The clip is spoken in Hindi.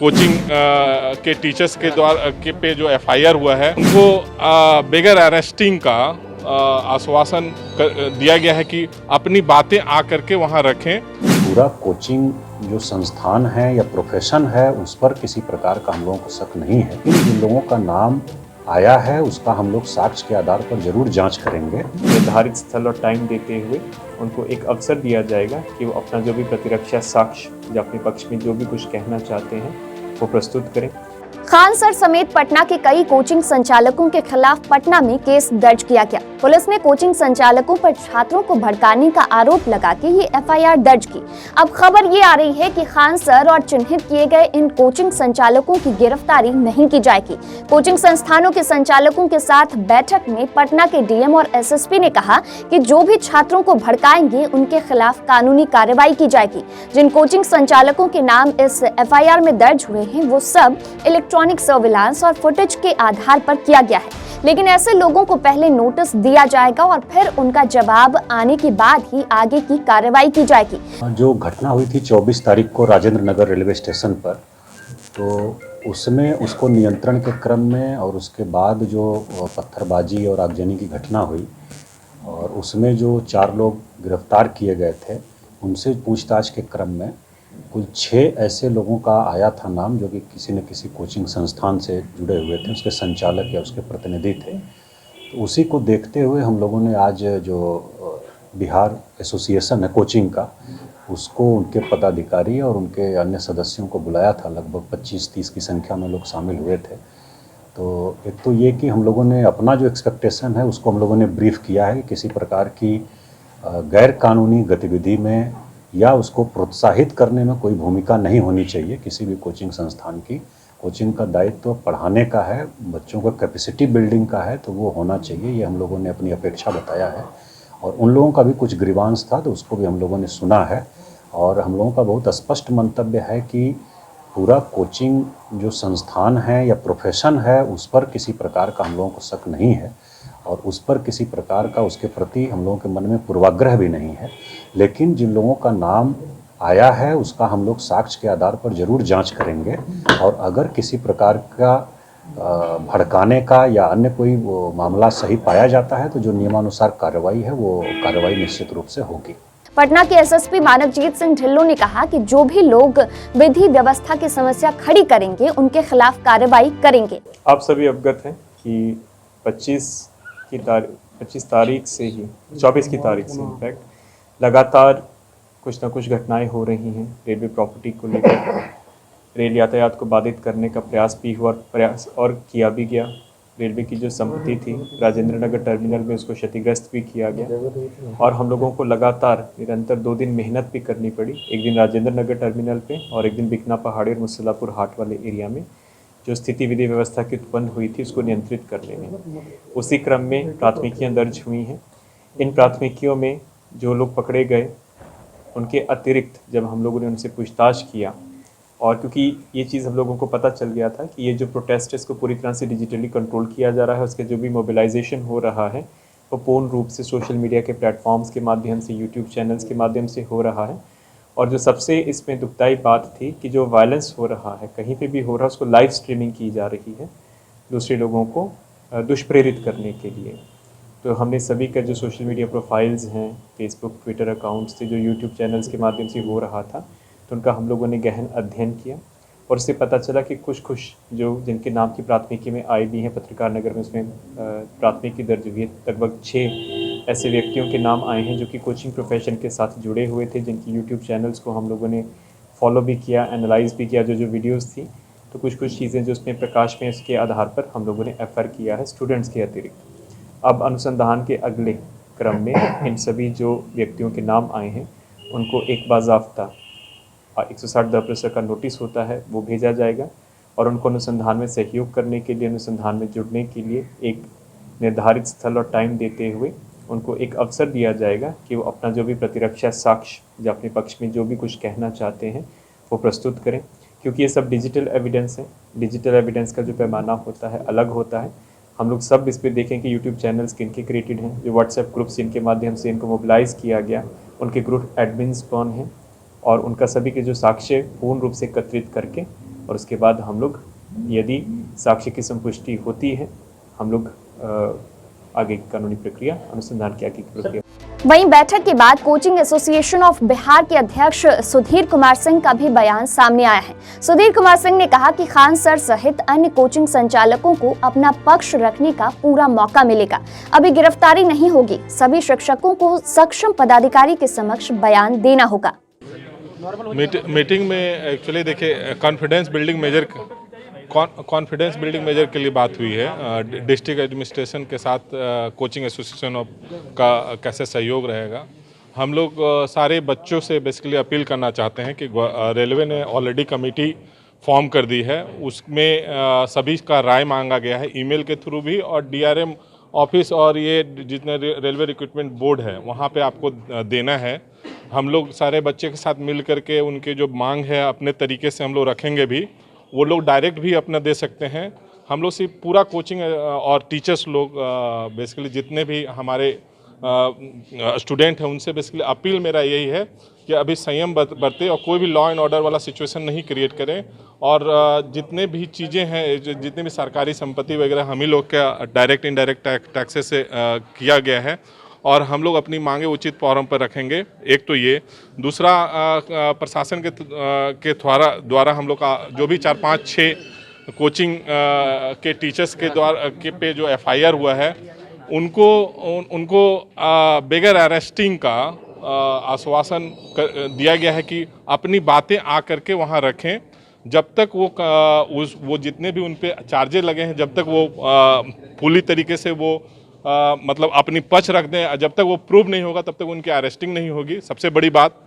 कोचिंग के टीचर्स के द्वारा पे जो एफआईआर हुआ है उनको बगैर अरेस्टिंग का आश्वासन दिया गया है कि अपनी बातें आकर के वहां रखें। पूरा कोचिंग जो संस्थान है या प्रोफेशन है उस पर किसी प्रकार का हम लोगों को शक नहीं है। जिन लोगों का नाम आया है उसका हम लोग साक्ष्य के आधार पर जरूर जांच करेंगे। निर्धारित स्थल और टाइम देते हुए उनको एक अवसर दिया जाएगा कि वो अपना जो भी प्रतिरक्षा साक्ष्य या अपने पक्ष में जो भी कुछ कहना चाहते हैं वो प्रस्तुत करें। खान सर समेत पटना के कई कोचिंग संचालकों के खिलाफ पटना में केस दर्ज किया गया। पुलिस ने कोचिंग संचालकों पर छात्रों को भड़काने का आरोप लगा के ये एफआईआर दर्ज की। अब खबर ये आ रही है कि खान सर और चिन्हित किए गए इन कोचिंग संचालकों की गिरफ्तारी नहीं की जाएगी। कोचिंग संस्थानों के संचालकों के साथ बैठक में पटना के डीएम और एसएसपी ने कहा कि जो भी छात्रों को भड़काएंगे उनके खिलाफ कानूनी कार्रवाई की जाएगी। जिन कोचिंग संचालकों के नाम इस एफआईआर में दर्ज हुए हैं वो सब इलेक्ट्रॉनिक सर्विलांस और फुटेज के आधार पर किया गया है, लेकिन ऐसे लोगों को पहले नोटिस दिया जाएगा और फिर उनका जवाब आने के बाद ही आगे की कार्रवाई की जाएगी। जो घटना हुई थी 24 तारीख को राजेंद्र नगर रेलवे स्टेशन पर, तो उसमें उसको नियंत्रण के क्रम में और उसके बाद जो पत्थरबाजी और आगजनी की घटना हुई और उसमें जो 4 लोग गिरफ्तार किए गए थे उनसे पूछताछ के क्रम में कुल 6 ऐसे लोगों का आया था नाम जो कि किसी न किसी कोचिंग संस्थान से जुड़े हुए थे, उसके संचालक या उसके प्रतिनिधि थे। तो उसी को देखते हुए हम लोगों ने आज जो बिहार एसोसिएशन है कोचिंग का, उसको उनके पदाधिकारी और उनके अन्य सदस्यों को बुलाया था। लगभग 25-30 की संख्या में लोग शामिल हुए थे। तो एक तो ये कि हम लोगों ने अपना जो एक्सपेक्टेशन है उसको हम लोगों ने ब्रीफ किया है कि किसी प्रकार की गैर कानूनी गतिविधि में या उसको प्रोत्साहित करने में कोई भूमिका नहीं होनी चाहिए किसी भी कोचिंग संस्थान की। कोचिंग का दायित्व तो पढ़ाने का है, बच्चों का कैपेसिटी बिल्डिंग का है, तो वो होना चाहिए। ये हम लोगों ने अपनी अपेक्षा बताया है और उन लोगों का भी कुछ ग्रीवांस था तो उसको भी हम लोगों ने सुना है। और हम लोगों का बहुत स्पष्ट मंतव्य है कि पूरा कोचिंग जो संस्थान है या प्रोफेशन है उस पर किसी प्रकार का हम लोगों को शक नहीं है और उस पर किसी प्रकार का उसके प्रति हम लोगों के मन में पूर्वाग्रह भी नहीं है। लेकिन जिन लोगों का नाम आया है उसका हम लोग साक्ष्य के आधार पर जरूर जांच करेंगे और अगर किसी प्रकार का भड़काने का या अन्य कोई वो मामला सही पाया जाता है तो जो नियमानुसार कार्रवाई है वो कार्रवाई निश्चित रूप से होगी। पटना के एसएसपी मानवजीत सिंह ढिल्लों ने कहा कि जो भी लोग विधि व्यवस्था की समस्या खड़ी करेंगे उनके खिलाफ कार्रवाई करेंगे। आप सभी अवगत हैं कि 24 तारीख से इनफैक्ट लगातार कुछ ना कुछ घटनाएं हो रही हैं। रेलवे प्रॉपर्टी को लेकर रेल यातायात को बाधित करने का प्रयास भी हुआ और किया भी गया। रेलवे की जो संपत्ति थी राजेंद्र नगर टर्मिनल में उसको क्षतिग्रस्त भी किया गया और हम लोगों को लगातार निरंतर 2 दिन मेहनत भी करनी पड़ी। एक दिन राजेंद्र नगर टर्मिनल पे और एक दिन बिकना पहाड़ी और मुसल्लापुर हाट वाले एरिया में जो स्थिति विधि व्यवस्था की उत्पन्न हुई थी उसको नियंत्रित करने में। उसी क्रम में प्राथमिकियां दर्ज हुई हैं। इन प्राथमिकियों में जो लोग पकड़े गए उनके अतिरिक्त जब हम लोगों ने उनसे पूछताछ किया और क्योंकि ये चीज़ हम लोगों को पता चल गया था कि ये जो प्रोटेस्ट है इसको पूरी तरह से डिजिटली कंट्रोल किया जा रहा है, उसके जो भी मोबिलाइजेशन हो रहा है वो पूर्ण रूप से सोशल मीडिया के प्लेटफॉर्म्स के माध्यम से, यूट्यूब चैनल्स के माध्यम से हो रहा है। और जो सबसे इसमें दुखदाई बात थी कि जो वायलेंस हो रहा है कहीं पे भी हो रहा है उसको लाइव स्ट्रीमिंग की जा रही है दूसरे लोगों को दुष्प्रेरित करने के लिए। तो हमने सभी का जो सोशल मीडिया प्रोफाइल्स हैं, फेसबुक ट्विटर अकाउंट्स थे, जो यूट्यूब चैनल्स के माध्यम से हो रहा था, तो उनका हम लोगों ने गहन अध्ययन किया और उससे पता चला कि कुछ जो जिनके नाम की प्राथमिकी में आई भी हैं पत्रकार नगर में, उसमें प्राथमिकी दर्ज हुई है। लगभग 6 ऐसे व्यक्तियों के नाम आए हैं जो कि कोचिंग प्रोफेशन के साथ जुड़े हुए थे, जिनकी यूट्यूब चैनल्स को हम लोगों ने फॉलो भी किया, एनालाइज भी किया जो वीडियोज़ थी। तो कुछ चीज़ें जो उसमें प्रकाश में इसके आधार पर हम लोगों ने एफआईआर किया है स्टूडेंट्स के अतिरिक्त। अब अनुसंधान के अगले क्रम में इन सभी जो व्यक्तियों के नाम आए हैं उनको एक बाज़ाब्ता 160 का नोटिस होता है वो भेजा जाएगा और उनको अनुसंधान में सहयोग करने के लिए, अनुसंधान में जुड़ने के लिए एक निर्धारित स्थल और टाइम देते हुए उनको एक अवसर दिया जाएगा कि वो अपना जो भी प्रतिरक्षा साक्ष्य या अपने पक्ष में जो भी कुछ कहना चाहते हैं वो प्रस्तुत करें। क्योंकि ये सब डिजिटल एविडेंस है, डिजिटल एविडेंस का जो पैमाना होता है अलग होता है। हम लोग सब इस पर देखें कि यूट्यूब चैनल्स किनके क्रिएटेड हैं, जो व्हाट्सएप ग्रुप्स जिनके माध्यम से इनको मोबिलाइज़ किया गया, उनके ग्रुप एडमिन्स कौन हैं और उनका सभी के जो साक्ष्य पूर्ण रूप से एकत्रित करके और उसके बाद हम लोग यदि साक्ष्य की संपुष्टि होती है हम लोग आगे की कानूनी प्रक्रिया अनुसंधान की आगे की प्रक्रिया। वहीं बैठक के बाद कोचिंग एसोसिएशन ऑफ बिहार के अध्यक्ष सुधीर कुमार सिंह का भी बयान सामने आया है। सुधीर कुमार सिंह ने कहा कि खान सर सहित अन्य कोचिंग संचालकों को अपना पक्ष रखने का पूरा मौका मिलेगा। अभी गिरफ्तारी नहीं होगी, सभी शिक्षकों को सक्षम पदाधिकारी के समक्ष बयान देना होगा। मीटिंग में एक्चुअली देखिए कॉन्फिडेंस बिल्डिंग मेजर के लिए बात हुई है। डिस्ट्रिक्ट एडमिनिस्ट्रेशन के साथ कोचिंग एसोसिएशन ऑफ का कैसे सहयोग रहेगा। हम लोग सारे बच्चों से बेसिकली अपील करना चाहते हैं कि रेलवे ने ऑलरेडी कमेटी फॉर्म कर दी है, उसमें सभी का राय मांगा गया है ईमेल के थ्रू भी, और डीआरएम ऑफिस और ये जितने रेलवे रिक्रूटमेंट बोर्ड है वहाँ पे आपको देना है। हम लोग सारे बच्चे के साथ मिल करके उनके जो मांग है अपने तरीके से हम लोग रखेंगे भी, वो लोग डायरेक्ट भी अपना दे सकते हैं। हम लोग सिर्फ पूरा कोचिंग और टीचर्स लोग बेसिकली जितने भी हमारे स्टूडेंट हैं उनसे बेसिकली अपील मेरा यही है कि अभी संयम बरते और कोई भी लॉ एंड ऑर्डर वाला सिचुएशन नहीं क्रिएट करें। और जितने भी चीज़ें हैं, जितने भी सरकारी संपत्ति वगैरह हम ही लोग का डायरेक्ट इनडायरेक्ट टैक्सेस से किया गया है, और हम लोग अपनी मांगे उचित फोरम पर रखेंगे। एक तो ये, दूसरा प्रशासन के द्वारा हम लोग का जो भी 4, 5, 6 कोचिंग के टीचर्स के द्वारा पे जो एफआईआर हुआ है उनको बगैर अरेस्टिंग का आश्वासन दिया गया है कि अपनी बातें आ करके वहाँ रखें। जब तक वो जितने भी उन पे चार्जेस लगे हैं, जब तक वो पूरी तरीके से वो मतलब अपनी पक्ष रख दें, जब तक वो प्रूव नहीं होगा तब तक उनकी अरेस्टिंग नहीं होगी। सबसे बड़ी बात